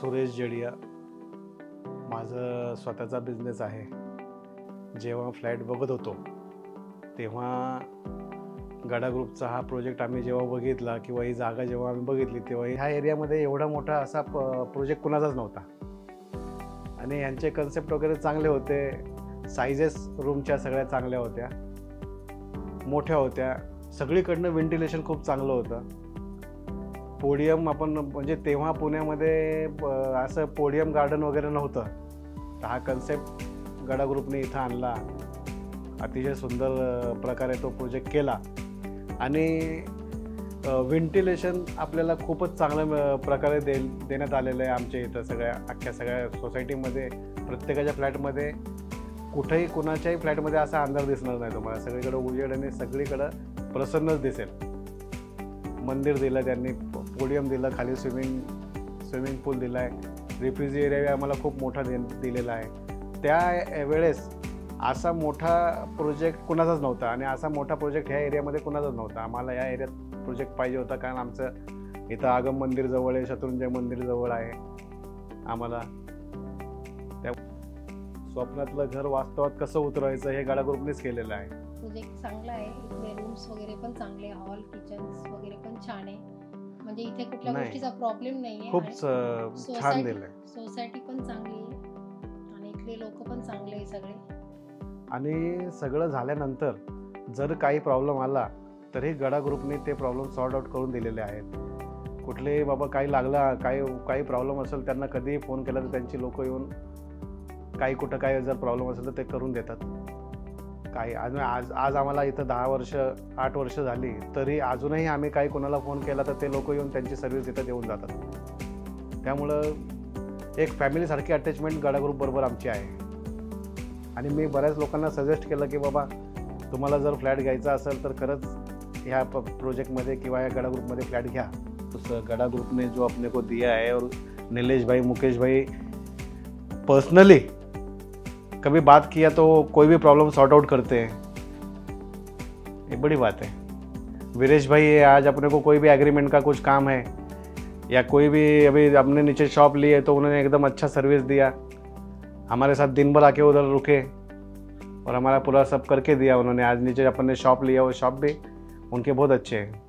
सुरेश जडिया. माझं स्वतःचा बिझनेस आहे. जेव्हा फ्लॅट बघत होतो तेव्हा गडा ग्रुपचा हा प्रोजेक्ट आम्ही जेव्हा बघितला किंवा ही जागा जेव्हा आम्ही बघितली तेव्हा ह्या एरियामध्ये एवढा मोठा असा प्रोजेक्ट कुणाचाच नव्हता आणि यांचे कन्सेप्ट वगैरे चांगले होते. सायझेस रूमच्या सगळ्या चांगल्या होत्या, मोठ्या होत्या, सगळीकडनं व्हेंटिलेशन खूप चांगलं होतं. पोडियम आपण म्हणजे तेव्हा पुण्यामध्ये असं पोडियम गार्डन वगैरे नव्हतं, तर हा कन्सेप्ट गडा ग्रुपने इथं आणला. अतिशय सुंदर प्रकारे तो प्रोजेक्ट केला आणि व्हेंटिलेशन आपल्याला खूपच चांगल्या प्रकारे देण्यात आलेलं आहे. आमच्या इथं अख्ख्या सगळ्या सोसायटीमध्ये प्रत्येकाच्या फ्लॅटमध्ये कुठेही कुणाच्याही फ्लॅटमध्ये असा अंधार दिसणार नाही तुम्हाला. सगळीकडे उजेड आणि सगळीकडं प्रसन्नच दिसेल. मंदिर दिलं त्यांनी, पोडियम दिलं, खाली स्विमिंग पूल दिला आहे, रेफ्रिजरेटर आम्हाला खूप मोठा दिलेला आहे. त्या वेळेस असा मोठा प्रोजेक्ट कुणाचाच नव्हता आणि असा मोठा प्रोजेक्ट ह्या एरियामध्ये कुणाचाच नव्हता. आम्हाला या एरियात प्रोजेक्ट पाहिजे होता कारण आमचं इथं आगम मंदिर जवळ आहे, शत्रुंजय मंदिर जवळ आहे. आम्हाला त्या स्वप्नातलं घर वास्तवात कसं उतरवायचं हे गडा ग्रुपनेच केलेलं आहे. प्रोजेक्ट चांगला आहे. इथले रूम्स वगैरे पण चांगले, हॉल किचन्स वगैरे पण छान आहे. म्हणजे इथे कुठल्या गोष्टीचा प्रॉब्लेम नाहीये. खूप छान दिलंय. सोसायटी पण चांगली आहे आणि इथले लोक पण चांगले आहे सगळे. आणि सगळं झाल्यानंतर जर काही प्रॉब्लेम आला तरी गडा ग्रुपने ते प्रॉब्लेम सॉर्ट आउट करून दिलेले आहेत. कुठले बाबा काही लागला, काही प्रॉब्लेम असेल त्यांना कधीही फोन केला तर त्यांची लोक येऊन काही कुठं काय जर प्रॉब्लेम असेल तर ते करून देतात. काही आज आम्हाला इथं 8 वर्ष झाली तरी अजूनही आम्ही काही कोणाला फोन केला तर ते लोक येऊन त्यांची सर्व्हिस इथं देऊन जातात. त्यामुळं एक फॅमिलीसारखी अटॅचमेंट गडा ग्रुप बरोबर आमची आहे. आणि मी बऱ्याच लोकांना सजेस्ट केलं की बाबा तुम्हाला जर फ्लॅट घ्यायचा असेल तर खरंच ह्या प्रोजेक्टमध्ये किंवा या गडा ग्रुपमध्ये फ्लॅट घ्या. उस गडा ग्रुप ने जो अपने को दिया है और नीलेश भाई, मुकेश भाई पर्सनली कभी बात किया तो कोई भी प्रॉब्लम सॉर्ट आउट करते हैं, ये बड़ी बात है. वीरेश भाई आज अपने को कोई भी एग्रीमेंट का कुछ काम है या कोई भी अभी हमने नीचे शॉप ली है तो उन्होंने एकदम अच्छा सर्विस दिया. हमारे साथ दिन भर आके उधर रुके और हमारा पूरा सब करके दिया उन्होंने. आज नीचे अपन ने शॉप लिया, वो शॉप भी उनके बहुत अच्छे हैं.